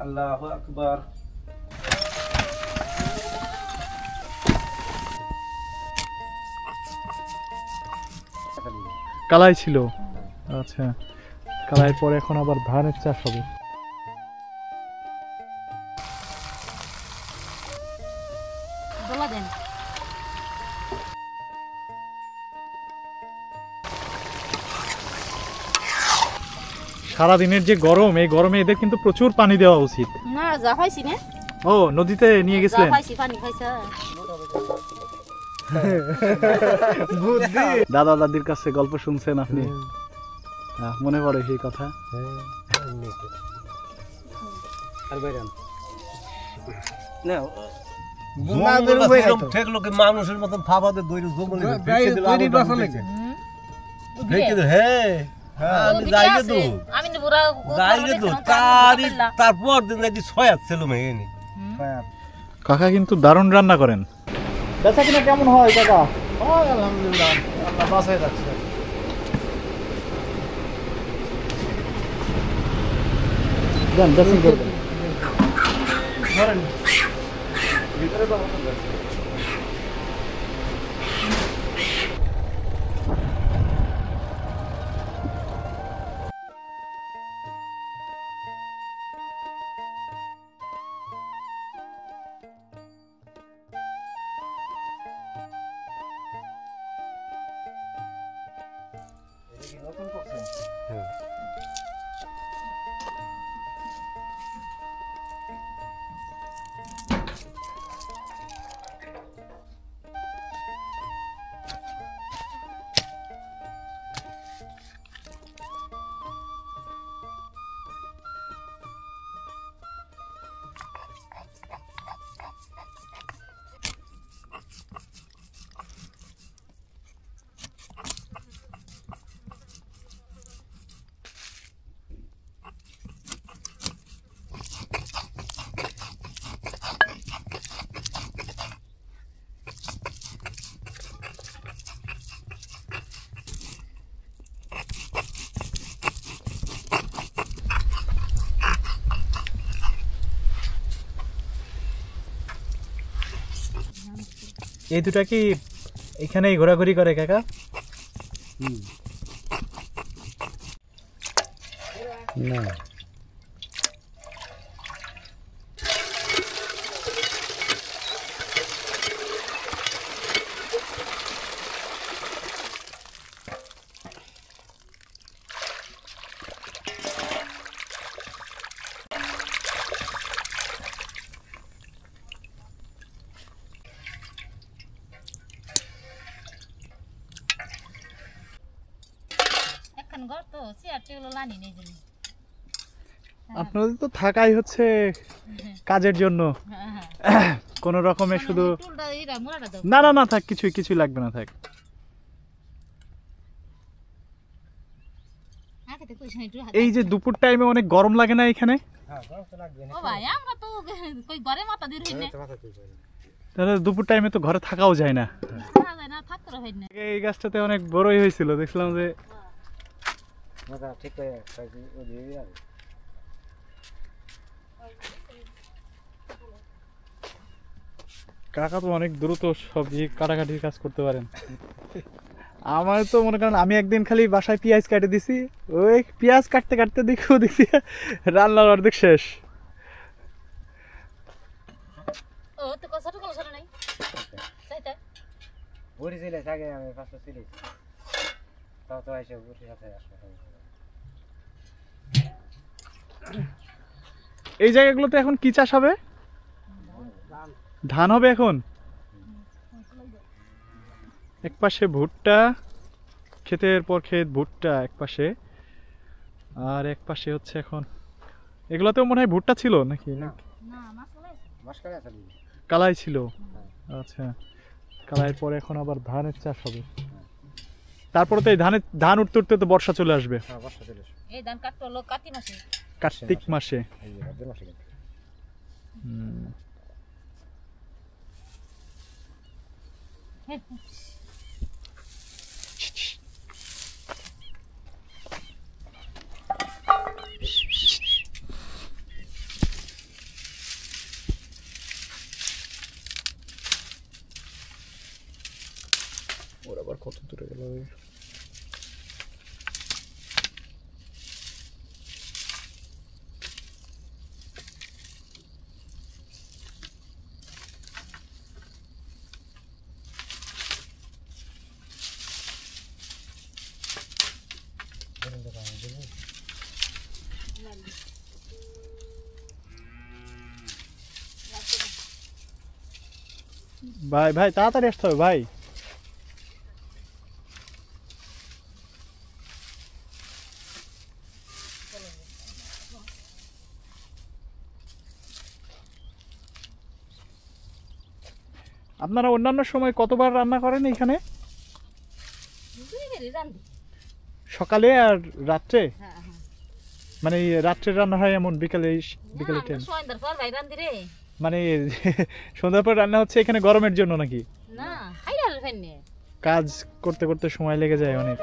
আল্লাহু আকবার। কালাই ছিল, আচ্ছা কালাই পরে এখন আবার ধানের চাষ হবে। সারাদিনের যে গরম, এই গরমে এদের কিন্তু প্রচুর পানি দেওয়া উচিত। না যা খাইছি না। ও নদীতে নিয়ে গেছিলেন? খাইছি, পানি খাইছে। বুদ্ধি। দাদা দাদির কাছে গল্প শুনছেন আপনি? মনে পড়ে সেই কথা? মানুষের মতন ফাবাদের দৈরে জঙ্গলে তারপর দিন ছয় ছিল মেয়ে। কাকা কিন্তু দারুণ রান্না করেন। বেচা কিনা কেমন হয় কাকা? আলহামদুলিল্লাহ, আল্লাহ বাঁচায় রাখছে। দেন ড্রেসিং করবেন। ধরেন ভিতরে তো এই দুটা কি এখানেই ঘোরাঘুরি করে কাকা? না আপনাদের তো থাকাই হচ্ছে কাজের জন্য, কোন রকমে শুধু না না না থাক, কিছুই লাগবে না, থাক। এই যে দুপুর টাইমে অনেক গরম লাগে না এখানে? তাহলে দুপুর টাইমে তো ঘরে থাকাও যায় না। এই গাছটাতে অনেক বড়ই হয়েছিল, দেখলাম যে কাকা তো অনেক দ্রুত সবজি কাটাকাটির কাজ করতে পারেন। আমার তো মনে করেন আমি একদিন খালি বাসায় পেঁয়াজ কাটে দিছি, ওই পেঁয়াজ কাটতে কাটতে দেখছি রান্নার অর্ধেক শেষ। এই জায়গাগুলোতে এখন কি চাষ হবে? ধান হবে এখন। এক পাশে ভুট্টা, ক্ষেতের পর ক্ষেত ভুট্টা এক পাশে, আর এক পাশে হচ্ছে এখন এগুলোতেও মনে হয় ভুট্টা ছিল নাকি? কালাই ছিল, আচ্ছা কালাইয়ের পরে এখন আবার ধানের চাষ হবে। তারপরে তো এই ধান উঠতে উঠতে তো বর্ষা চলে আসবে। কার্তিক মাসে। কত দূরে গেল ভাই ভাই তাড়াতাড়ি আসতে হবে ভাই আপনারা অন্যান্য সময় কতবার রান্না করেন এখানে সকালে আর রাত্রে মানে রাত্রে রান্না হয় এমন বিকালে বিকালে টাইম মানে সন্ধ্যার পর রান্না হচ্ছে এখানে গরমের জন্য নাকি না কাজ করতে করতে সময় লেগে যায় অনেক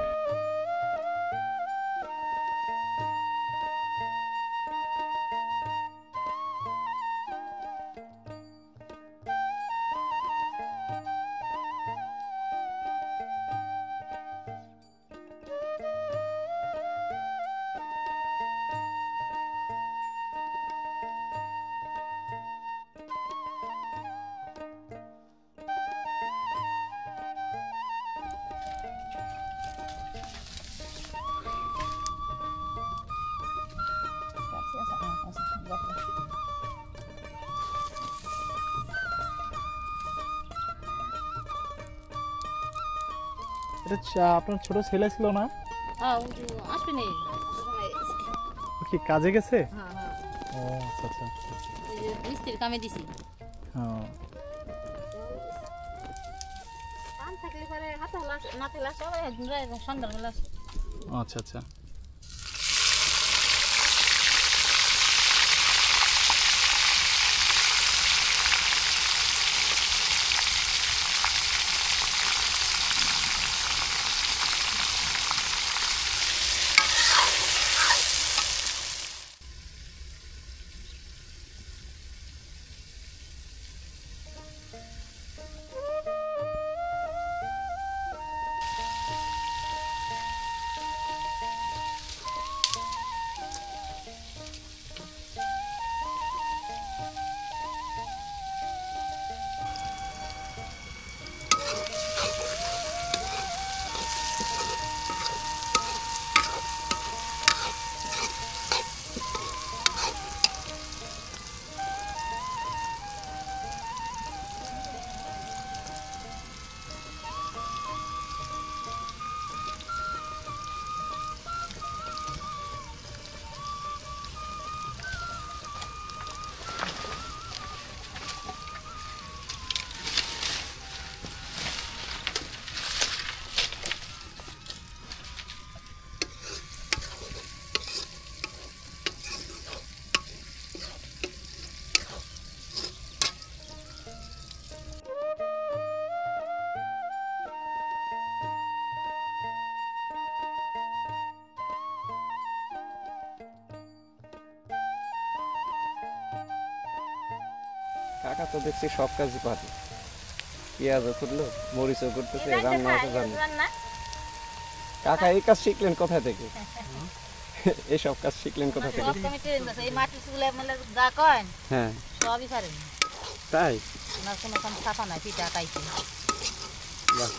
এটা আপনার ছোট ছেলে ছিল না আসবে নেই ও কি কাজে গেছে হ্যাঁ হ্যাঁ ও আচ্ছা আচ্ছা ওই যে মিস্ত্রির কামে দিছি হ্যাঁ কাম থাকলে পরে হাতে লাস নাতে লাস হবে সন্ধ্যাবেলা আসে আচ্ছা আচ্ছা কাকা তো দেখছি সব কাজই পারে পেঁয়াজও করলো মরিচও করতেছে রান্নাও তো জানে কাকা এই কাজ শিখলেন কোথা থেকে এই সব কাজ শিখলেন কোথা থেকে এই মাটি চুলে মানে যা কয়েন হ্যাঁ সবই পারেন তাই ওনার কোনো কাম সাফা নাই পিঠা খাইছে বাহ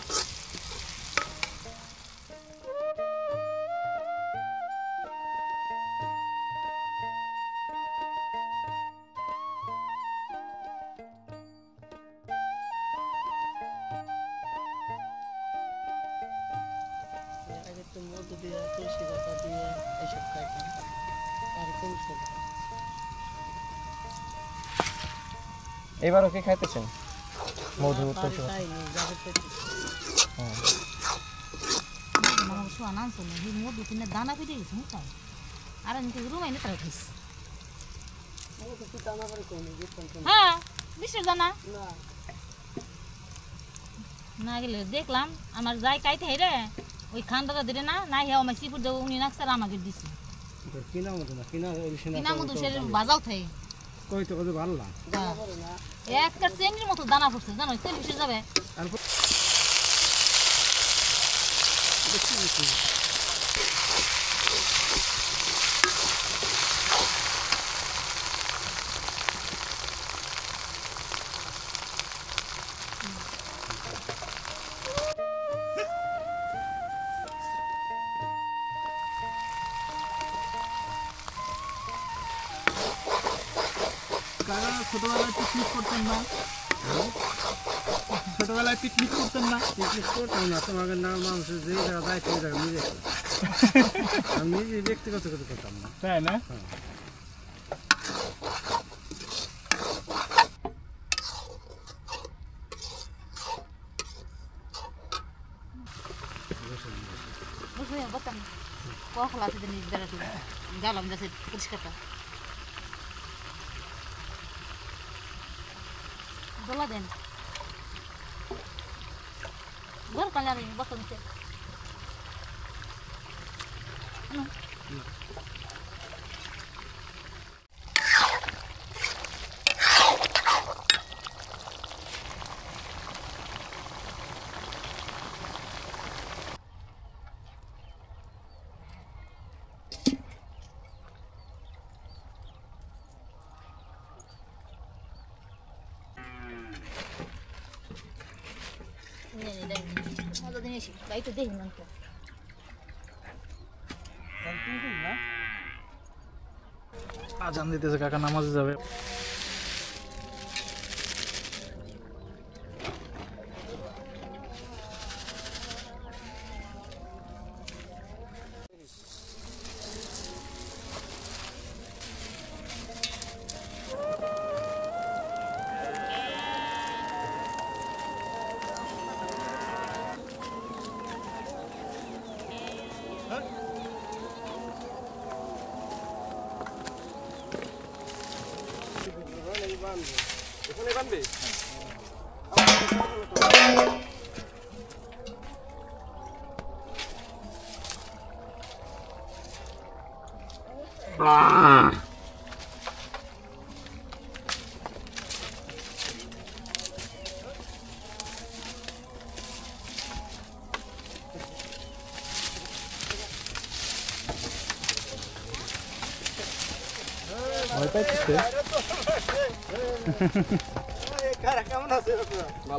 মধু দিয়ে তুলসী পাতা দিয়ে এইসব খাইতাম আর কৌশল এবারও কি খাইতেছেন মধু তুলসী পাতা খাইনি যাবে আমার শোয়া নাম শুনে এই মধু কিনে দানা পিটে গেছে মুখটা আর আমি তো রুমাই না তারা খাইছি মধু কি দানা করে কোনি যেতাম কোন হ্যাঁ বিশের দানা না না গেলে দেখলাম আমার যাই কাইতে হেরে ওই খান্ডাটা দিলে না না হে আমার সিপুর দেবো উনি নাকসার আমাকে দিছি কিনা মধু না কিনা কিনা মধু সে বাজাও থাকে কই তো কত ভালো না একটা চেংড়ির মতো দানা পড়ছে জানো তেল বিশে যাবে ছোটবেলায় পিকনিক করতেন না? ছোটবেলায় পিকনিক করতেন না? পিকনিক করতাম না, তোমাকে না মানুষ যে জায়গা যায় সেই জায়গা নিজে আমি নিজে ব্যক্তিগত কিছু করতাম না। তাই না? গেলাম যাচ্ছে পরিষ্কারটা দোলা দেন ঘর কালার বসন্ত গাইতে দেখি না আজান দিতেছে, কাকা নামাজে যাবে। এখানে বানবে ভয় পাইতেছে। কেমন আছে?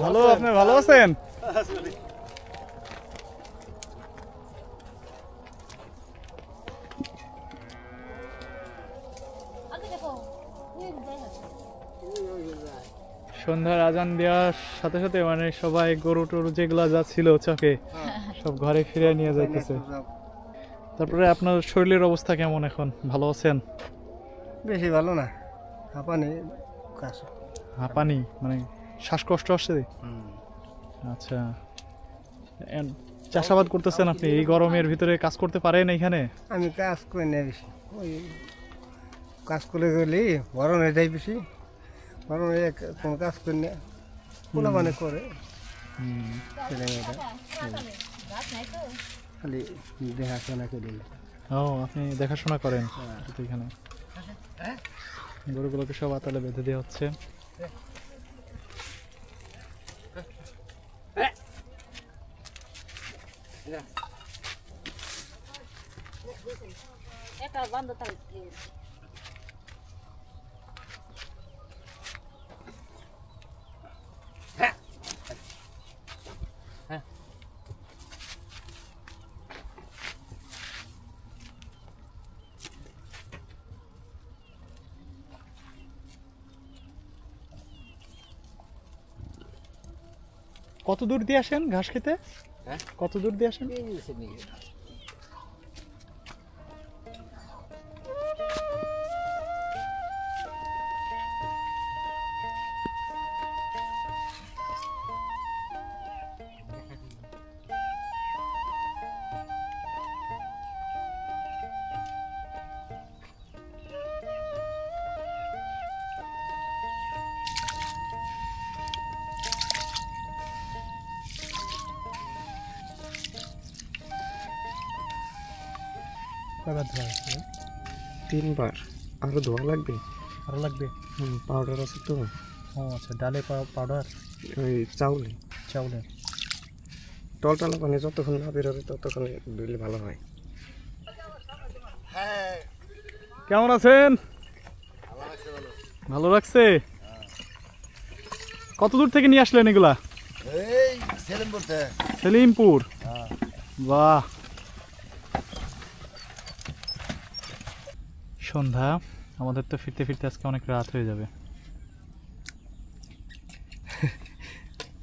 ভালো, আপনি ভালো আছেন? সন্ধ্যার আজান দেওয়ার সাথে সাথে মানে সবাই গরু টরু যেগুলা যা ছিল চকে সব ঘরে ফিরে নিয়ে যাইতেছে। তারপরে আপনার শরীরের অবস্থা কেমন এখন? ভালো আছেন? বেশি ভালো না, হাঁপানি কাশ। হাঁপানি মানে শ্বাসকষ্ট আসছে? আচ্ছা, চাষাবাদ করতেছেন আপনি? এই গরমের ভিতরে কাজ করতে পারেন এইখানে? আমি কাজ করি না বেশি, ওই কাজ করে গেলি গরমে যাই বেশি, গরমে কোনো কাজ করি না, পোলা মানে করে ছেলেমেয়েরা খালি দেখাশোনা করে। ও, আপনি দেখাশোনা করেন এখানে? গরুগুলোকে সব আতালে বেঁধে দেওয়া হচ্ছে। এটা বন্ধ থাকে কত দূর দিয়ে আসেন ঘাস খেতে? কত দূর দিয়ে আসেন? কয়বার ধোয়া হয়েছে? 3 বার। আরো ধোয়া লাগবে? আরো লাগবে? পাউডার আছে তো। ও আচ্ছা, ডালে পাউডার? ওই চাউলে। চাউলে। টলটলা পানি যতক্ষণ না বের হবে ততক্ষণ দিলে ভালো হয়। কেমন আছেন? ভালো লাগছে? কত দূর থেকে নিয়ে আসলেন এগুলা? এই সেলিমপুর থেকে। সেলিমপুর, বাহ। সন্ধ্যা, আমাদের তো ফিরতে ফিরতে আজকে অনেক রাত হয়ে যাবে।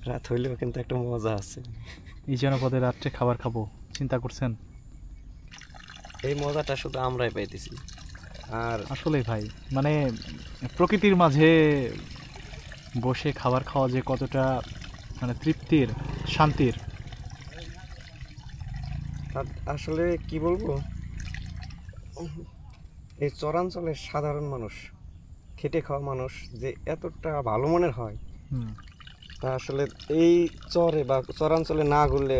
রাত হইলেও কিন্তু একটা মজা আছে। এই জনপদে রাত্রে খাবার খাবো, চিন্তা করছেন? এই মজাটা শুধু আমরাই পাইতেছি। আর আসলে ভাই, মানে প্রকৃতির মাঝে বসে খাবার খাওয়া যে কতটা মানে তৃপ্তির, শান্তির। আসলে কি বলবো, এই চরাঞ্চলের সাধারণ মানুষ, খেটে খাওয়া মানুষ যে এতটা ভালো মনের হয় তা আসলে এই চরে বা চরাঞ্চলে না ঘুরলে,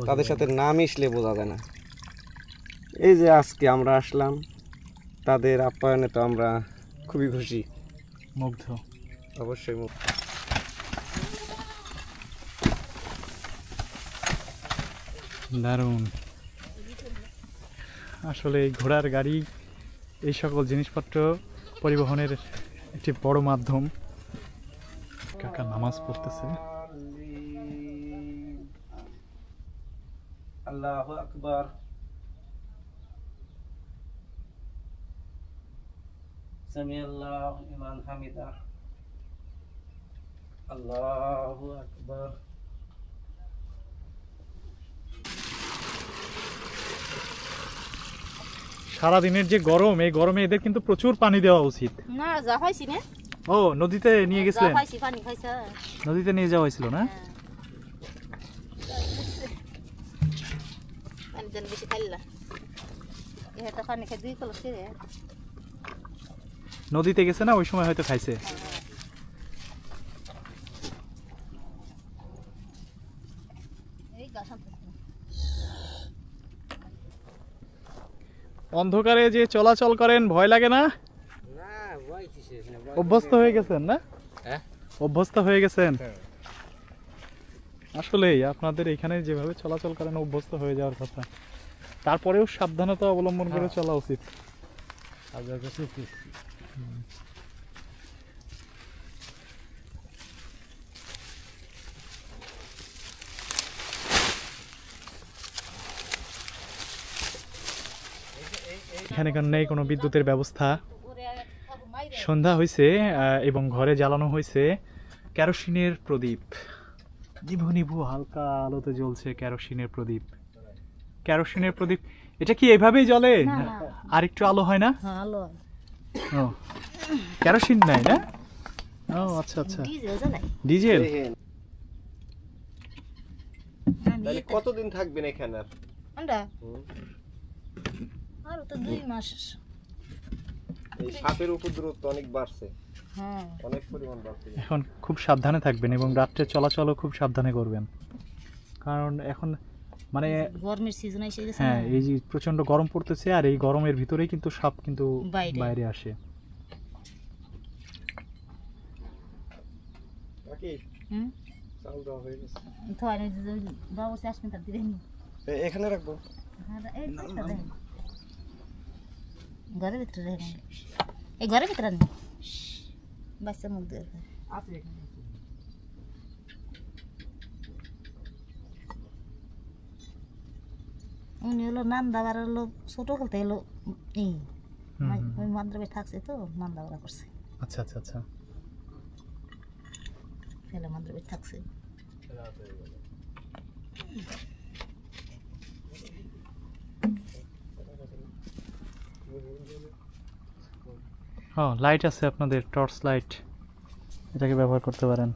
তাদের সাথে না মিশলে বোঝা যায় না। এই যে আজকে আমরা আসলাম, তাদের আপ্যায়নে তো আমরা খুবই খুশি, মুগ্ধ। অবশ্যই মুগ্ধ। দারুণ। আসলে এই ঘোড়ার গাড়ি, এই সকল জিনিসপত্র পরিবহনের একটি বড় মাধ্যম। কাকা নামাজ পড়তেছে। আল্লাহু আকবার। সামি আল্লাহু লিমান হামিদা। আল্লাহু আকবার। সারাদিনের যে গরম, এই গরমে এদের কিন্তু প্রচুর পানি দেওয়া উচিত। না যা খাইছি না, ও, নদীতে নিয়ে গেছিলেন? খাইছি, পানি খাইছে। নদীতে নিয়ে যাওয়া হয়েছিল না? পানি দেন বেশি খাইলা, এটা পানি খাই 2 কলস রে। নদীতে গেছে না, ওই সময় হয়তো খাইছে। এই গাছ অন্ধকারে যে চলাচল করেন, ভয় লাগে না? অভ্যস্ত হয়ে গেছেন না? অভ্যস্ত হয়ে গেছেন। আসলেই আপনাদের এখানে যেভাবে চলাচল করেন, অভ্যস্ত হয়ে যাওয়ার কথা। তারপরেও সাবধানতা অবলম্বন করে চলা উচিত। এখানে নেই কোনো বিদ্যুতের ব্যবস্থা। সন্ধ্যা হয়েছে এবং ঘরে জ্বালানো হয়েছে কেরোসিনের প্রদীপ। নিভু নিভু হালকা আলোতে জ্বলছে কেরোসিনের প্রদীপ। কেরোসিনের প্রদীপ এটা কি এভাবেই জ্বলে? আর একটু আলো হয় না? আলো ও, কেরোসিন নাই না? ও আচ্ছা আচ্ছা, ডিজেল। তাহলে কতদিন থাকবেন এখানে? আমরা আর তো 2 মাস। এই সাপের উপদ্রব তো অনেক বাড়ছে, হ্যাঁ অনেক পরিমাণ বাড়ছে। এখন খুব সাবধানে থাকবেন এবং রাত্রে চলাচলও খুব সাবধানে করবেন, কারণ এখন মানে গরমের সিজন এসে গেছে। হ্যাঁ, এই যে প্রচন্ড গরম পড়তেছে, আর এই গরমের ভিতরেই কিন্তু সাপ কিন্তু বাইরে আসে। বাকি চাল দেওয়া হয়ে গেছে, তো আর বাবু আসবেন তার দিবেন। এখানে রাখবো। ঘরের ভিতরে রেখে, এই ঘরের ভিতরে নেই, বাচ্চার মুখ দিয়ে উনি হলো নান্দাবার হলো ছোট হতে এলো এই ওই মান্দ্রাবে থাকছে তো নান্দাবাড়া করছে। আচ্ছা আচ্ছা আচ্ছা, ছেলে মান্দ্রাবে থাকছে। ও, লাইট আছে আপনাদের, টর্চ লাইট, এটাকে ব্যবহার করতে পারেন।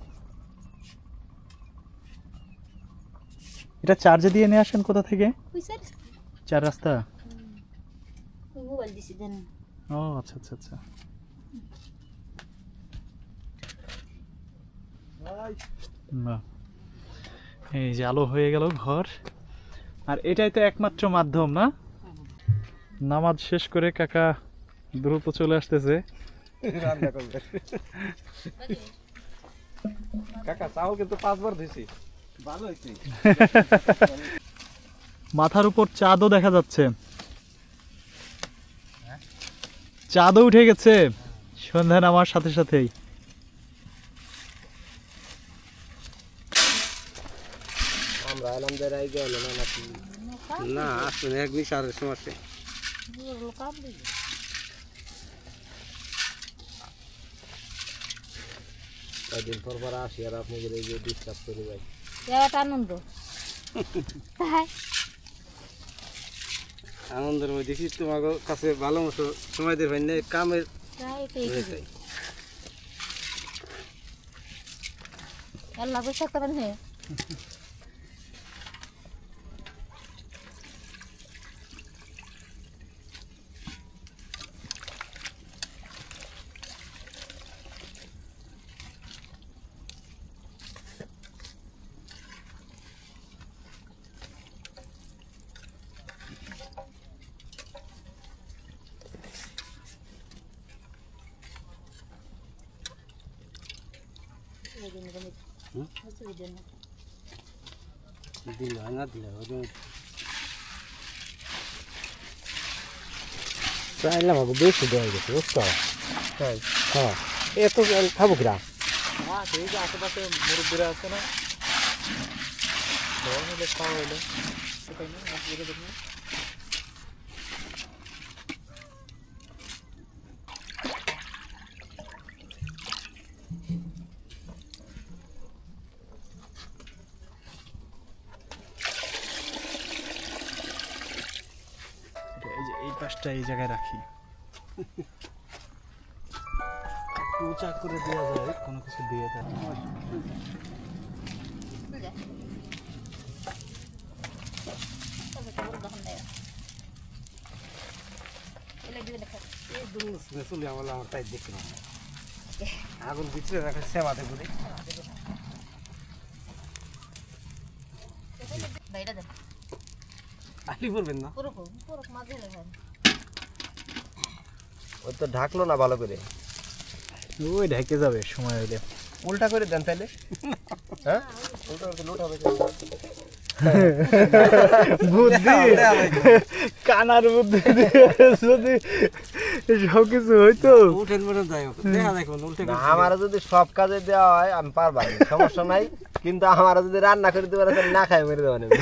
এটা চার্জে দিয়ে নিয়ে আসেন কোথা থেকে? চার রাস্তা। মোবাইল দিছি দেন। ও আচ্ছা আচ্ছা আচ্ছা, বাহ। এই যে আলো হয়ে গেল ঘর, আর এটাই তো একমাত্র মাধ্যম না? নামাজ শেষ করে কাকা দ্রুত চলে আসতেছে রান্না করবে। কাকা চাউল কিন্তু 5 বার দিছি। ভালো হইছে মাথার উপর চাঁদও দেখা যাচ্ছে, চাঁদও উঠে গেছে সন্ধ্যা নামার সাথে সাথেই। আমরা এলাম যে রাই গেল না নাকি না আসলে এক বিশালের সমস্যা কয়েকদিন পর পর আসি আর আপনাদের এই যে ডিস্টার্ব করে যাই একটা আনন্দ তাই আনন্দের মধ্যে কি তোমার কাছে ভালো মতো সময় দিয়ে ভাই কামের তাই আল্লাহ বসে থাকতে পারেন দিল হয় না দিল চাইলাম আমাকে বেশি দেওয়া গেছে বুঝতে হ্যাঁ হ্যাঁ এত খাবো কিরা এই যে আশেপাশে মুরব্বীরা আছে না, খাওয়া হইলো এই পাশটা এই জায়গায় রাখি, উঁচা করে দেওয়া যায় কোনো কিছু দিয়ে দেয়। চলে আমার তাই দেখলাম আগুন ভিতরে রাখা সেবাতে করে আলি করবেন না ওই তো ঢাকলো না ভালো করে, ওই ঢেকে যাবে সময় হইলে। উল্টা করে দেন তাইলে হ্যাঁ উল্টা করে লোটা হবে বুদ্ধি কানার বুদ্ধি যদি সবকিছু হইতো উঠেন মনে যাই হোক দেখা দেখুন উল্টে আমার যদি সব কাজে দেওয়া হয় আমি পারবো সমস্যা নাই, কিন্তু আমার যদি রান্না করে দিতে পারে না খাই মেরে দেওয়া নেবে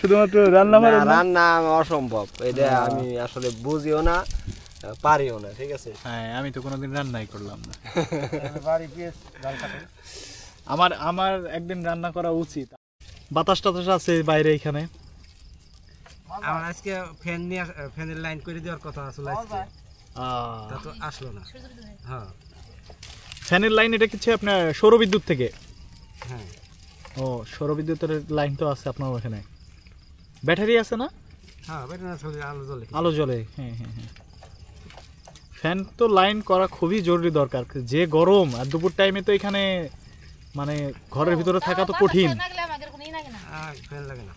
শুধুমাত্র রান্না রান্না অসম্ভব, এটা আমি আসলে বুঝিও না পারিও না। ঠিক আছে, হ্যাঁ আমি তো কোনোদিন রান্নাই করলাম না। বাড়ি পিস ডাল কাটে আমার একদিন রান্না করা উচিত। বাতাস টাতাস আছে বাইরে এখানে। আমার আজকে ফ্যান নিয়ে ফ্যানের লাইন করে দেওয়ার কথা আসলে আজকে তা তো আসলো না। হ্যাঁ ফ্যানের লাইন এটা কিছু আপনার সৌরবিদ্যুৎ থেকে? হ্যাঁ ও সৌরবিদ্যুতের লাইন তো আছে আপনার ওখানে, ব্যাটারি আছে না? হ্যাঁ ব্যাটারি আসলে আলো জ্বলে আলো জ্বলে। হ্যাঁ হ্যাঁ হ্যাঁ ফ্যান তো লাইন করা খুবই জরুরি দরকার, যে গরম আর দুপুর টাইমে তো এখানে মানে ঘরের ভিতরে থাকা তো কঠিন। ফ্যান লাগে না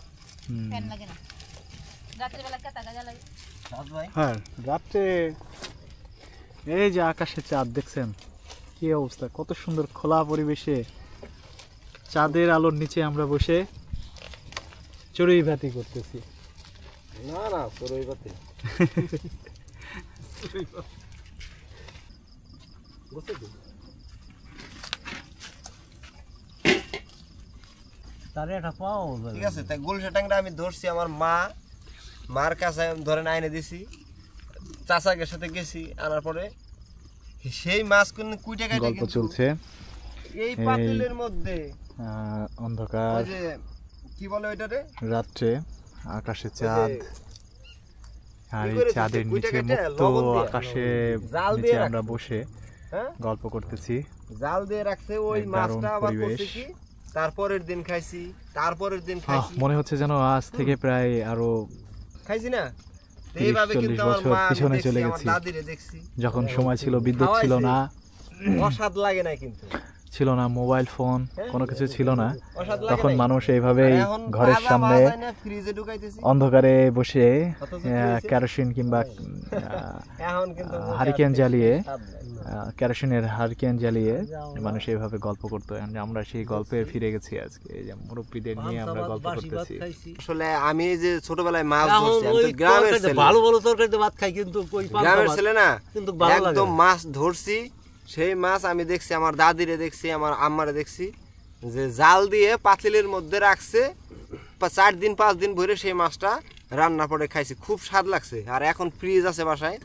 হ্যাঁ রাত্রে এই যে আকাশে চাঁদ দেখছেন কি অবস্থা, কত সুন্দর খোলা পরিবেশে চাঁদের আলোর নিচে আমরা বসে চড়ুই ভাতি করতেছি। না না চড়ুই ভাতি ঠিক আছে, তাই গুলশা ট্যাংরা আমি ধরছি আমার মার কাছে ধরেন আইনে দিছি, চাচাকের সাথে গেছি, আনার পরে সেই মাছ কোন কুইটা কাটা গল্প চলছে এই পাতিলের মধ্যে অন্ধকার ওই যে কি বলে ওইটারে রাত্রে আকাশে চাঁদ, আর এই চাঁদের নিচে মুক্ত আকাশে নিচে আমরা বসে গল্প করতেছি। জাল দিয়ে রাখছে ওই মাছটা আবার করতে কি তারপরের দিন খাইছি, তারপরের দিন খাইছি, মনে হচ্ছে যেন আজ থেকে প্রায় আরো খাইছি না এইভাবে, কিন্তু আমার মা পিছনে চলে গেছি দাদিরে দেখছি যখন সময় ছিল বিদ্যুৎ ছিল না, অসাদ লাগে না কিন্তু ছিল না, মোবাইল ফোন কোনো কিছু ছিল না, তখন মানুষ এইভাবেই ঘরের সামনে ফ্রিজে ঢুকাইতেছি অন্ধকারে বসে কেরোসিন কিংবা এখন কিন্তু হারিকেন জ্বালিয়ে কেরোসিনের হারিকেন জ্বালিয়ে মানুষ এইভাবে গল্প করতো। আমরা সেই গল্পে ফিরে গেছি আজকে, এই যে মুরব্বীদের নিয়ে আমরা গল্প করতেছি। আসলে আমি যে ছোটবেলায় মাছ ধরছি, আমি তো গ্রামের ছেলে, ভালো ভালো তরকারিতে ভাত খাই, কিন্তু গ্রামের ছেলে না, কিন্তু ভালো লাগে একদম মাছ ধরছি। সেই মাছ আমি দেখছি, আমার দাদিরে দেখছি, আমার আম্মারে দেখছি যে জাল দিয়ে পাতিলের মধ্যে রাখছে 4 দিন 5 দিন ভরে সেই মাছটা রান্না করে খাইছি, খুব স্বাদ লাগছে। আর এখন ফ্রিজ আছে বাসায়,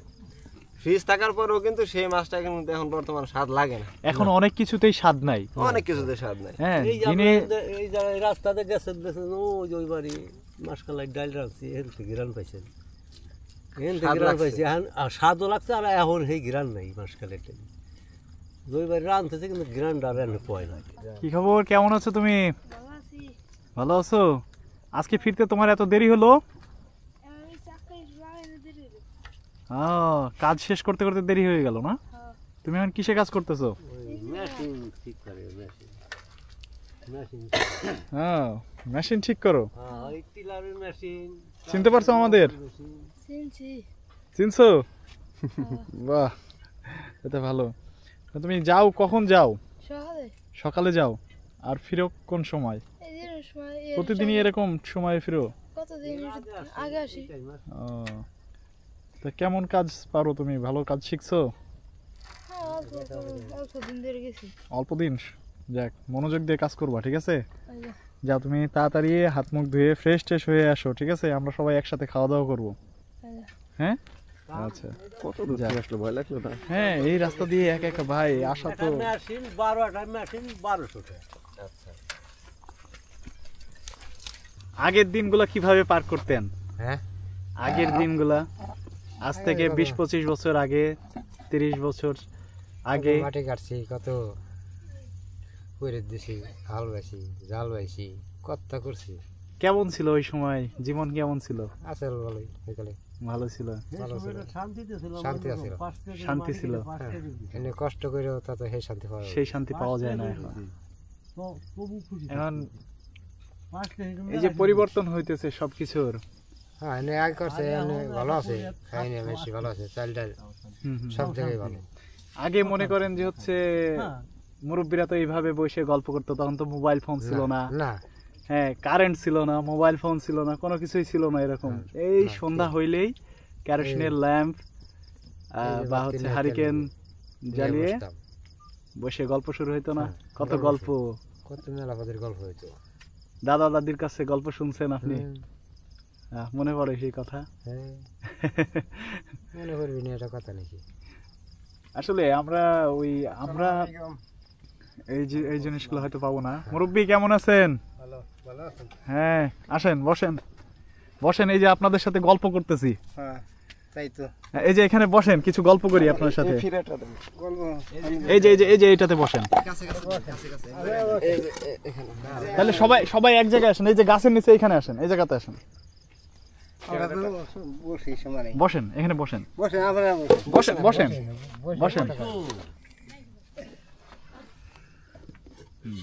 ফ্রিজ থাকার পরেও কিন্তু সেই মাছটা কিন্তু এখন বর্তমান স্বাদ লাগে না। এখন অনেক কিছুতেই স্বাদ নাই, অনেক কিছুতে স্বাদ নাই। হ্যাঁ এই যে দিনে এই জায়গায় রাস্তাতে গেছেন দেখছেন, ওই বাড়ি মাসকালাই ডাল রাখছি, এর থেকে গিরান পাইছেন, এর থেকে গিরান পাইছি, এখন স্বাদও লাগছে। আর এখন সেই গিরান নাই মাসকালের টাইম, ওই বাড়ি রাঁধতেছে কিন্তু গিরানটা আর এনে পায় না। কি খবর, কেমন আছো তুমি? ভালো আছো? আজকে ফিরতে তোমার এত দেরি হলো? কাজ শেষ করতে করতে দেরি হয়ে গেল না? তুমি এখন কিসে কাজ করতেছো? মেশিন ঠিক করে, মেশিন হ্যাঁ, মেশিন ঠিক করো। ওই টিলারের মেশিন। চিনতে পারছো আমাদের? চিনছো? বাহ, এটা ভালো। তুমি যাও, কখন যাও? সকালে যাও। আর ফিরো কোন সময়? প্রতিদিনই এরকম সময়ে ফিরো? ও, তা কেমন কাজ পারো তুমি? ভালো কাজ শিখছো? অল্প দিন? যাক, মনোযোগ দিয়ে কাজ করবা, ঠিক আছে? যাও, তুমি তাড়াতাড়ি হাত মুখ ধুয়ে ফ্রেশ ট্রেশ হয়ে আসো, ঠিক আছে? আমরা সবাই একসাথে খাওয়া দাওয়া করবো। হ্যাঁ, আচ্ছা। কত দূর থেকে আসলো, ভয় লাগলো না? হ্যাঁ, এই রাস্তা দিয়ে একা একা ভাই আসা তো। মেশিন 12টা মেশিন 1200 টাকা। আগের দিনগুলা কিভাবে পার করতেন? হ্যাঁ, আগের দিনগুলা আজ থেকে 20-25 বছর আগে, 30 বছর আগে মাটি কাটছি, কত করে দিছি, হাল বাইছি, জাল বাইছি, কত করছি। কেমন ছিল ওই সময়? জীবন কেমন ছিল? আসল ভালোই, এখানে ভালো ছিল, ভালো ছিল, শান্তিতে ছিল, শান্তি আছিল, শান্তি ছিল। এনে কষ্ট করেও তা তো সেই শান্তি পাওয়া যায়। সেই শান্তি পাওয়া যায় না এখন। এখন এই যে পরিবর্তন হইতেছে সবকিছুর। হ্যাঁ, এনে আগে করছে, এনে ভালো আছে, খাইনি বেশি ভালো আছে, চালটা সব জায়গায় ভালো। আগে মনে করেন যে হচ্ছে মুরব্বীরা তো এইভাবে বসে গল্প করতো, তখন তো মোবাইল ফোন ছিল না, না হ্যাঁ, কারেন্ট ছিল না, মোবাইল ফোন ছিল না, কোনো কিছুই ছিল না এরকম। এই সন্ধ্যা হইলেই কেরোসিনের ল্যাম্প বা হচ্ছে হারিকেন জ্বালিয়ে বসে গল্প শুরু হইতো না? কত গল্প, কত মেলাপদের গল্প হইতো। দাদা দাদির কাছে গল্প শুনছেন আপনি? মনে পড়ে সেই কথা? হ্যাঁ, মনে করবি না, এটা কথা নাকি? আসলে আমরা এই জিনিসগুলো হয়তো পাবো না। মুরব্বী কেমন আছেন? হ্যাঁ, আসেন, বসেন বসেন। এই যে আপনাদের সাথে গল্প করতেছি, হ্যাঁ তাই তো। এই যে এখানে বসেন, কিছু গল্প করি আপনার সাথে। ফিরেটা দেন। এই যে এইটাতে বসেন। তাহলে সবাই এক জায়গায় আসেন, এই যে গাছের নিচে এইখানে আসেন, এই জায়গাতে আসেন, বসি সমানে, বসেন, এখানে বসেন, বসেন, আপনারা বসেন বসেন বসেন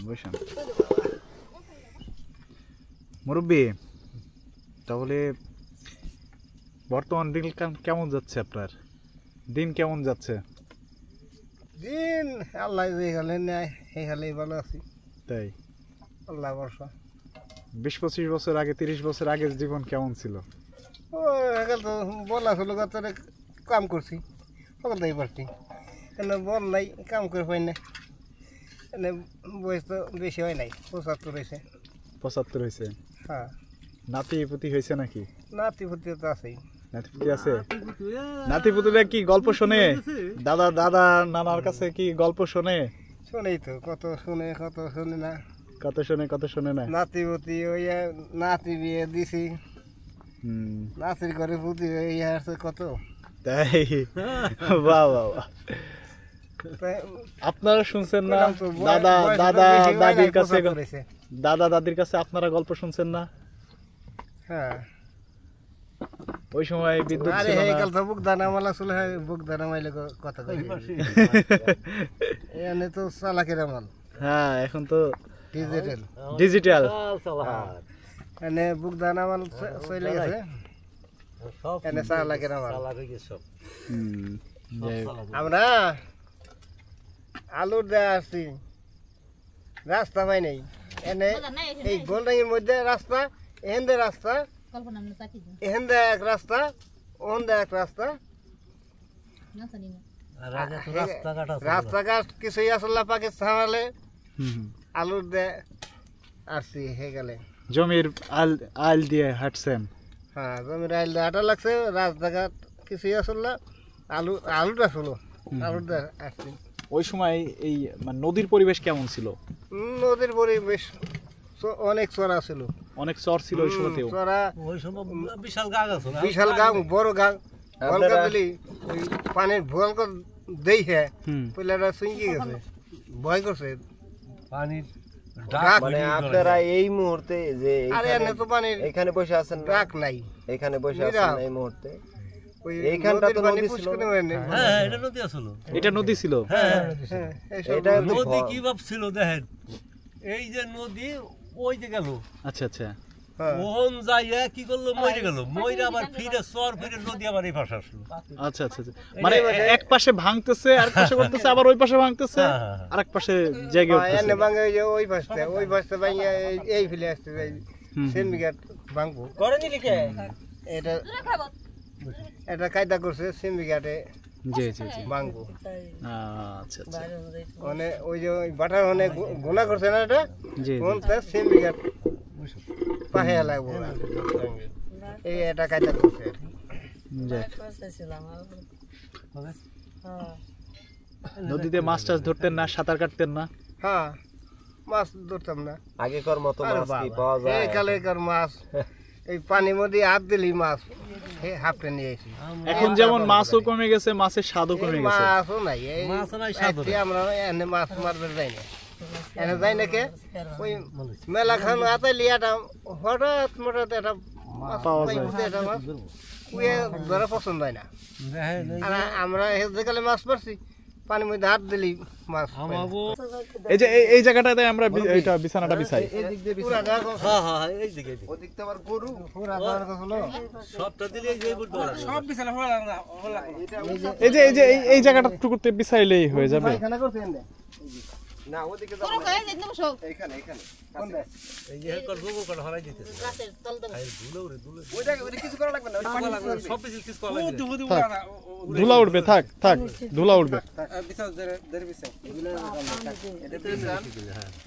বসেন। মুরব্বী, তাহলে বর্তমান দিন কেমন যাচ্ছে আপনার? দিন কেমন যাচ্ছে? দিন আল্লাহ যে হলে নেয় সেই হলেই ভালো আছি, তাই? আল্লাহ বর্ষা। 20-25 বছর আগে, 30 বছর আগের জীবন কেমন ছিল? ও এখন তো বলা হলো গতরে কাম করছি, সকলটাই পারছি, এনে বল নাই, কাম করে পাই না, এনে বয়স তো বেশি হয় নাই, 75 হয়েছে। 75 হয়েছে? হ্যাঁ। নাতি পুতি হয়েছে নাকি? নাতি পুতি তো আছেই। নাতি পুতি আছে? নাতি পুতিরা কি গল্প শোনে? দাদা নানার কাছে কি গল্প শোনে? শোনেই তো, কত শুনে কত শুনে না, কত শোনে কত শোনে না। নাতি পুতি ওই নাতি বিয়ে দিছি, নাতির ঘরে পুতি হয়ে আসছে কত। তাই? বাহ বাহ বাহ। আপনারা শুনছেন না দাদা দাদির কাছে আপনারা গল্প শুনছেন না? হ্যাঁ, ওই সময় বিদ্যুৎ ছিল না। বুক দানা মালা চলে, বুক দানা মাইলে কথা কই, এনে তো চালাকের মাল। হ্যাঁ এখন তো ডিজিটাল ডিজিটাল। চাল চালাহার এনে বুকদান আমার চলে গেছে সব এনে চালাকের আমার চালা হয়ে গেছে সব যাই হোক। চালা আমরা আলুর দেয়া আসছি রাস্তা পাই নাই এনে এই গোলডাঙ্গির মধ্যে রাস্তা এহেন্দে রাস্তা কল্পনা আমরা চাকি দিই এহেন্দে এক রাস্তা ওহেন্দে এক রাস্তা না জানি না রাজা তো রাস্তাঘাট আছে রাস্তাঘাট কিছুই আসলে পাকিস্তান হুম। আলুর দে আসছি হয়ে গেলে জমির আল দিয়ে হাঁটছেন। হ্যাঁ জমির আইল দিয়ে হাঁটা লাগছে রাস্তাঘাট কিছুই আসলে আলুটা ছিল আলুর দে আসছি ওই সময় এই মানে নদীর পরিবেশ কেমন ছিল? নদীর পরিবেশ অনেক চড়া ছিল অনেক চর ছিল ওই সময়তেও। চড়া ওই সময় বিশাল গাছ আছে না বিশাল গাং বড় গাং ভলকা দিলি ওই পানির ভলকা দেই হ্যাঁ হুম। পয়লাটা সুইঙ্গি গেছে ভয় করছে পানির ডাক মানে আপনারা এই মুহূর্তে যে আরে এনে তো পানির এখানে বসে আছেন না, ডাক নাই এখানে বসে নিরাপ। আছেন এই মুহূর্তে, ওই এইখানটা তো নদীর পানি নদী ছিল পুষ্করে না? হয় না। হ্যাঁ এটা নদী আসলো এটা নদী ছিল। হ্যাঁ হ্যাঁ, এইসব এটা তো নদী ঘর। কি ভাব ছিল দেখেন এই যে নদী ওই যে গেল আচ্ছা আচ্ছা। হ্যাঁ। ওহন যাইয়া কি করলো মরে গেল মরে আবার ফিরে চর ফিরে নদী আবার এই পাশে আসলো আচ্ছা আচ্ছা আচ্ছা। মানে এক পাশে ভাঙতেছে আর পাশে করতেছে আবার ওই পাশে ভাঙতেছে হ্যাঁ, হ্যাঁ, হ্যাঁ। আরেক পাশে জায়গা হ্যাঁ, উঠতেছে। এনে ভাঙে ওই যে ওই পাশে ভাঙিয়া এই ফেলে আসতে যাই সিন্ডিকেট ভাঙবো এটা এটা কায়দা করছে সিন্ডিকেটে জি জি জি। ভাঙবো আচ্ছা আচ্ছা। মানে ওই যে ওই বাটার মানে গোনা করছে না এটা জি জি। কোনটা সিন্ডিকেট পাহে লাগবো এই এটা কায়দা করছে যাক। করতেছিলাম নদীতে মাছ টাছ ধরতেন না, সাঁতার কাটতেন না? হ্যাঁ মাছ ধরতাম না আগেকার মতো আরে মাছ কি বাবা, পাওয়া যায়? এই কালেকার মাছ এই পানির মধ্যে হাত দিলি মাছ হাফটে নিয়ে এসি এখন যেমন মাছও কমে গেছে, মাছের স্বাদও কমে গেছে। মাছও নাই এই মাছও নাই, স্বাদও আজকে আমরা এনে মাছ মারবে যাই না এনে যাই না কে ওই মেলা খান হাতে লিয়াটা হঠাৎ মোটাৎ একটা মাছ পাওয়া যায়। পাইবো তো একটা মাছ উয়ে ধরা পছন্দ হয় না দেখেন এই আর আমরা যেকালে মাছ পারছি পানির মধ্যে হাত দিলি মাছ পাই না। আমাগো এই যে এই জায়গাটাতে আমরা এইটা বিছানাটা বিছাই। পুরা দেখো, হ্যাঁ হ্যাঁ হ্যাঁ, এই দিকে এই দিকে। ওদিকটা আবার গরু। পুরা দেখো হলো। সবটা দিলে এই যে এই বুটটা সব এই যে এই জায়গাটা টুকুতে বিছাইলেই হয়ে যাবে। পায়খানা করছে এনে। না ওদিকে পুরো হয়ে যেত না সব এখানে এখানে কোনটা? এই যে কর গোবর করা হরাই দিতেছে গাছের তল দেব এই ধুলো রে ধুলো ওইটা কিছু করা লাগবে না, ওই পানি সব কিছু কিস করা লাগে থাক, ধুলা উঠবে, থাক থাক, ধুলা উঠবে।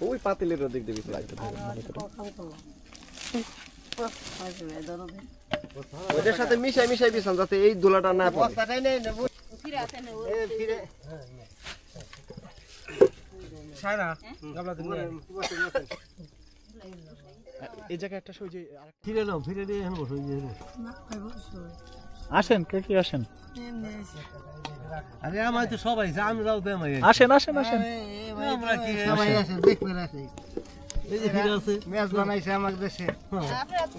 ওই পাতিলের ওদিক দিয়ে কিছু লাগবে না। ওইটার সাথে মিশাই মিশাই বিছান যাতে এই দোলাটা না পড়ে। বস্তাটাই নেই নেবো। ফিরে আসে না এই ফিরে এই জায়গায় একটা সই যে ফিরে নাও ফিরে দিয়ে এখন বসো এই যে আসেন, কে কি আসেন? আরে আমার তো সবাই আমরাও তো আমি আসেন আসেন আসেন। আমরা কি সবাই আছে দেখবে আছে এই যে ফিরে আছে ম্যাচ বানাইছে আমার দেশে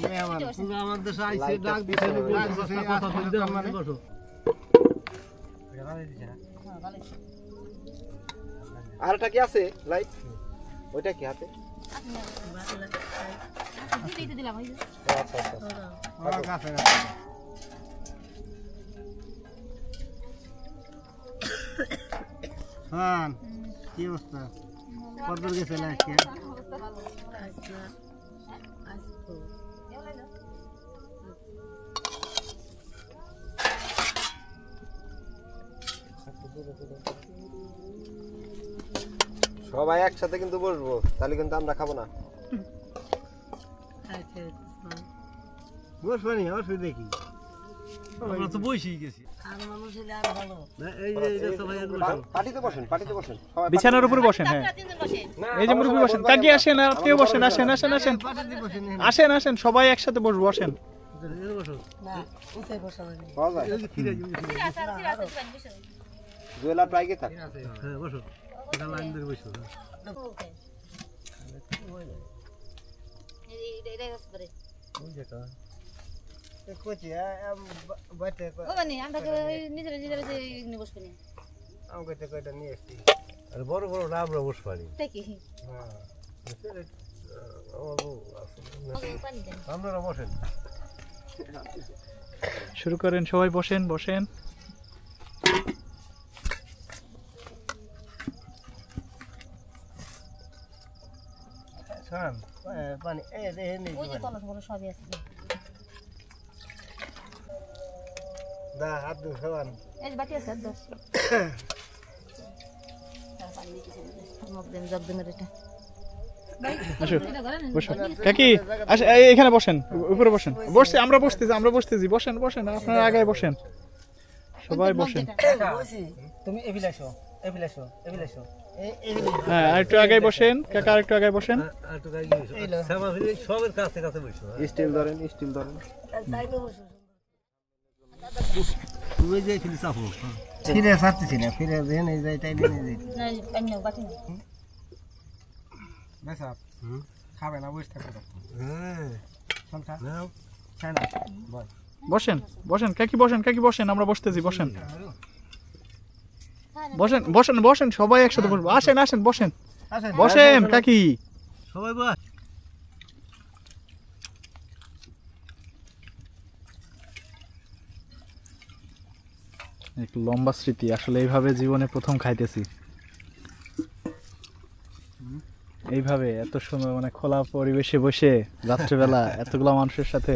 মেহমান পুরো আমার দেশে আইছে ডাক দিছে কথা বলতে মানে বসো আরটা কি আছে লাইট? ওইটা কি হাতে? দিতে দিলাম ওই যে আচ্ছা আচ্ছা। আমার কাছে না হ্যাঁ কি অবস্থা কতদূর গেছে আজকে সবাই একসাথে কিন্তু বসবো, তাহলে কিন্তু আমরা খাবো না। বসবো নি অসুবিধা দেখি আমরা তো বসেই গেছি আর মানুষ হলে আর ভালো না এই যে এটা সবাই আর বসো পাটিতে বসেন, পাটিতে বসেন সবাই। বিছানার উপরে বসেন। হ্যাঁ, তিনজন বসে এই যে মুরব্বী বসেন, কাকি আসেন, আর আপনিও বসেন। আসেন আসেন আসেন আসেন আসেন, সবাই একসাথে বসবো, আসেন। এই বসো না উঠে বসা হয়নি পাওয়া যায়। এই যে ফিরে যাও ফিরে আসে আর ফিরে আসে বসে জুয়েলার প্রায় গে থাক। হ্যাঁ বসো এটা লাইন ধরে বসো এটা করে ওই যেটা কোচি বাইতে ও মানে আমরা নিজেরা নিজেরা যে বসবে না আমাকে কয়টা নিয়ে এসছি আর বড় বড় না আমরা বসে পারি দেখি আপনারা বসেন শুরু করেন, সবাই বসেন বসেন। পানি ওই যে কলস বড় সবই আছে দা হাত দু খাওয়ান এই যে বাটি আছে দোষ মুখ দেন জগ দেন এটা আসো বসো কাকি, আসো এখানে বসেন, উপরে বসেন। বসছি, আমরা বসতেছি, বসেন বসেন, আপনারা আগে বসেন, সবাই বসেন। তুমি এভিলাসো হ্যাঁ আরেকটু আগে বসেন কাকা, আরেকটু আগে বসেন। সবের কাছে কাছে বসো স্টিল ধরেন, স্টিল ধরেন। তুমি যে ফিরে চাপো ফিরে ছাড়তেছি না, ফিরে দেন এই যাই তাই নিয়ে যাই না পানি বাটি না বেশ খাবে না বসে থাকো। হ্যাঁ সংসার নাও ছানা বসেন বসেন কাকি, বসেন কাকি, বসেন, আমরা বসতেছি, বসেন বসেন বসেন বসেন, সবাই একসাথে বসবো। আসেন আসেন বসেন বসেন কাকি। সবাই বস এক লম্বা স্মৃতি, আসলে এইভাবে জীবনে প্রথম খাইতেছি, এইভাবে এত সুন্দর মানে খোলা পরিবেশে বসে রাত্রেবেলা এতগুলা মানুষের সাথে।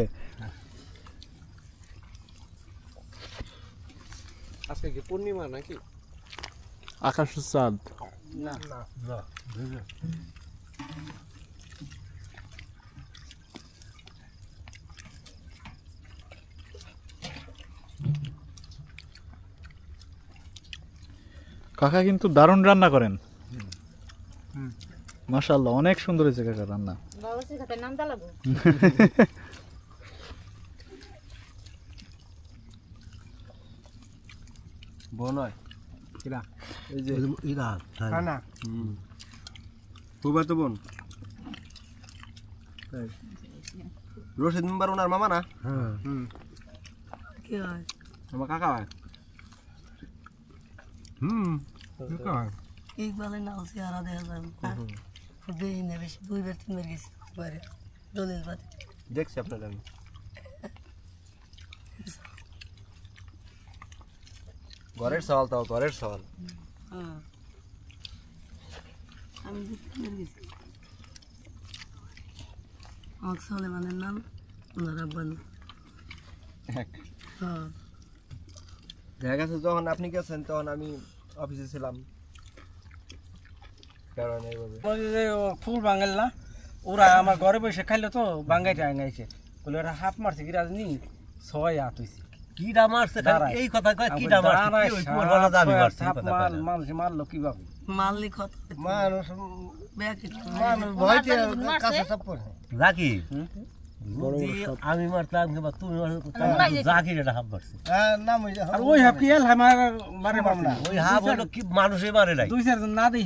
আজকে কি পূর্ণিমা নাকি? আকাশের চাঁদ। না না কাকা কিন্তু দারুণ রান্না করেন, মাশাআল্লাহ, অনেক সুন্দর হয়েছে কাকা রান্না। বাবাসি খাতে নাম দালাবো বোন হয় কিরা? এই যে ইরা খানা খুব তো বোন রশিদ মেম্বার ওনার মামা না? হ্যাঁ কি হয় আমার কাকা হয়। কাকা হয়। ইকবালের নাম চেহারা দেখা যায় খুবই বেশি 2 বার 3 বার গেছি বাইরে দলিল বাদে দেখছি আপনার আমি ঘরের সওয়াল, তাও ঘরের সওয়াল। আমি 2 বার গেছি আমার সালেমানের নাম ওনার আব্বার নাম হ্যাঁ দেখা গেছে যখন আপনি গেছেন তখন আমি অফিসে ছিলাম, কারণ এইভাবে ফুল বাঙাল না, ওরা আমার ঘরে বসে খাইলো তো বাঙ্গাইটা আঙাইছে বলে ওরা হাফ মারছে কি রাজনি 6 8 হইছে কিডা মারছে এই কথা কয় কিডা মারছে কি ওই কুয়ার বানা যাবি মারছে মানুষ মারলো কিভাবে মারলি কত মানুষ ব্যাকে মানুষ ভয়তে কাছে সব পড়ে জাকি যদি আমি মারতাম কিংবা তুমি জাকির এটা হাফ মারছে নাম হই আর ওই হাফ কি এল আমার মারে মামলা ওই হাফ হলো কি মানুষে মারে নাই 2 4 না দেই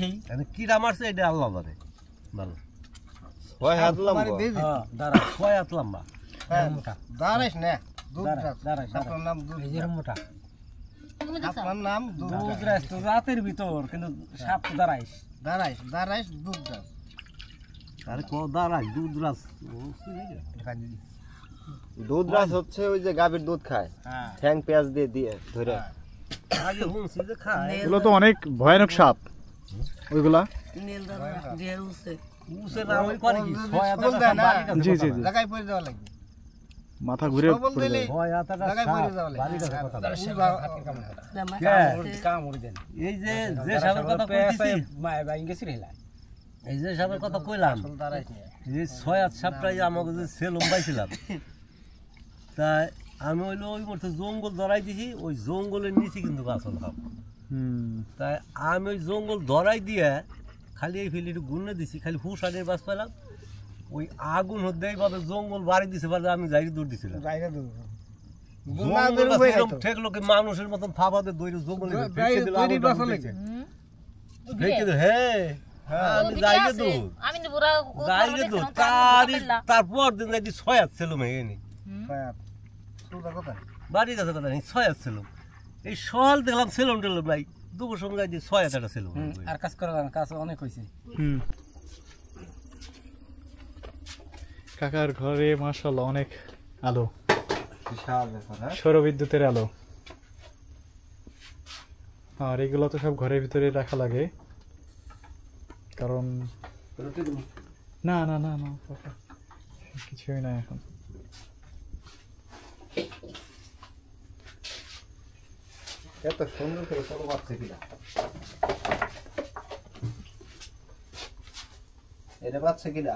কিডা মারছে এটা আল্লাহ জানে ভালো হয় হাত লম্বা। হ্যাঁ দাঁড়া 6 হাত লম্বা দাঁড়াইস না দুধ দাঁড়া আপনার নাম দুধ মোটা আপনার নাম দুধ দুধ রাইস তো রাতের ভিতর কিন্তু সাপ তো দাঁড়াইস দাঁড়াইস দুধ দাস আরে কো দাঁড়াই দুধ রাস দুধ রাস হচ্ছে ওই যে গাভীর দুধ খায়, ঠ্যাং পেঁয়াজ দিয়ে দিয়ে ধরে। আগে হুনছি যে খায় এগুলো তো অনেক ভয়ানক সাপ ওইগুলা। নীল দাদা ঢের উঠছে উসে না ওই করে কি 6 হাত জি জি জি, লাগাই পড়ে যাওয়া লাগবে মাথা ঘুরে পড়ে যায়। 6 হাতটা লাগাই পড়ে যাওয়া লাগবে বাড়ির কথা কাম উড়ি দেন এই যে যে সাপের কথা কইছি মায় বাইং গেছি রেলা এই যে সাপের কথা কইলাম দাঁড়াইস না যে 6 হাত সাপটাই আমাকে যে সেলম পাইছিলাম তাই আমি হইলো ওই মধ্যে জঙ্গল ধরাই দিছি, ওই জঙ্গলের নিচে কিন্তু আসল সাপ। তাই আমি ওই জঙ্গল ধরাই দিয়ে খালি এই ফিলিটি গুনে দিছি, খালি হুশানের বাস পেলাম ওই আগুন হতে এইভাবে জঙ্গল বাড়ি দিছে পারে আমি যাই দৌড় দিছিলাম যাইরা দুধ ঠেকলো কি মানুষের মতন ফাবাতে দৌড়ে জঙ্গলে ফেলে দিল তৈরি বাসা লাগে ফেলে দিল। হ্যাঁ আমি যাই গে দৌড় আমি তো পুরা যাই গে দৌড় তারপর দিন যাই 6 হাত ছিল মেয়ে তোরা কথা বাড়ির কাছে কথা নেই 6 হাত ছিল এই সকাল দেখলাম সেলুন টেলুন নাই দুপুর সময় দিয়ে 6-7টা ছিল আর কাজ করা যায় না, কাজ অনেক হয়েছে। কাকার ঘরে মাশাআল্লাহ অনেক আলো, বিশাল ব্যাপার। সৌরবিদ্যুতের আলো। আর এগুলো তো সব ঘরের ভিতরে রাখা লাগে, কারণ না না না না কাকা, কিছুই না এখন। এত সুন্দর করে কোনো বাচ্চা কিনা, এটা বাচ্চা কিনা?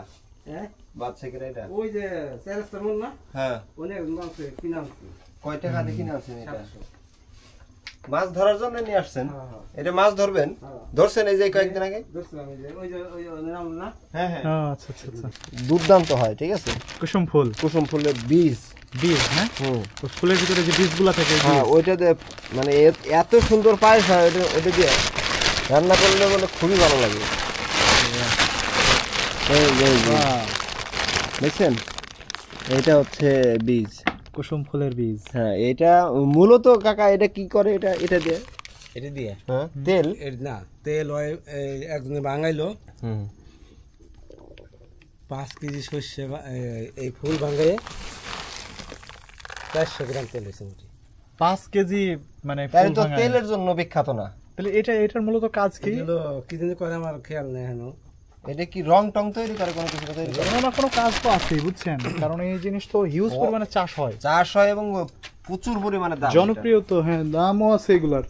হ্যাঁ বাচ্চা কিনা এটা? ওই যে সেরেস্তার মন না, হ্যাঁ। অনেক মাংসে কিনে আনছি। কয় টাকা দিয়ে কিনে আনছেন এটা? মাছ ধরার জন্য নিয়ে আসছেন? এটা মাছ ধরবেন? ধরছেন এই যে কয়েকদিন আগে? ধরছিলাম এই যে ওই নাম না। হ্যাঁ হ্যাঁ। আচ্ছা আচ্ছা আচ্ছা। দুর্দান্ত হয়, ঠিক আছে। কুসুম ফুল, কুসুম ফুলের বীজ, হ্যাঁ, ফুলের ভিতরে যে বীজগুলো থাকে, হ্যাঁ ওইটা দিয়ে মানে এত সুন্দর পায়েস হয়, ওইটা দিয়ে রান্না করলে মানে খুবই ভালো লাগে। দেখছেন, এটা হচ্ছে বীজ, কুসুম ফুলের বীজ। হ্যাঁ এটা মূলত কাকা এটা কি করে? এটা দিয়ে, এটা দিয়ে হ্যাঁ তেল না, তেল হয় একজনে বাঙাইলো 5 কেজি সর্ষে, এই ফুল ভাঙাইয়ে 400 গ্রাম তেল হয়েছে। 5 কেজি মানে তাই তো তেলের জন্য বিখ্যাত না? তাহলে এটার মূলত কাজ কি? কি জানি করে আমার খেয়াল নেই এখন। এটা কি রং টং তৈরি করে, কোনো কিছু তৈরি করে? না, কোনো কাজ তো আছেই, বুঝছেন, কারণ এই জিনিস তো হিউজ পরিমাণে চাষ হয় এবং প্রচুর পরিমাণে দাম, জনপ্রিয় তো, হ্যাঁ দামও আছে এগুলার।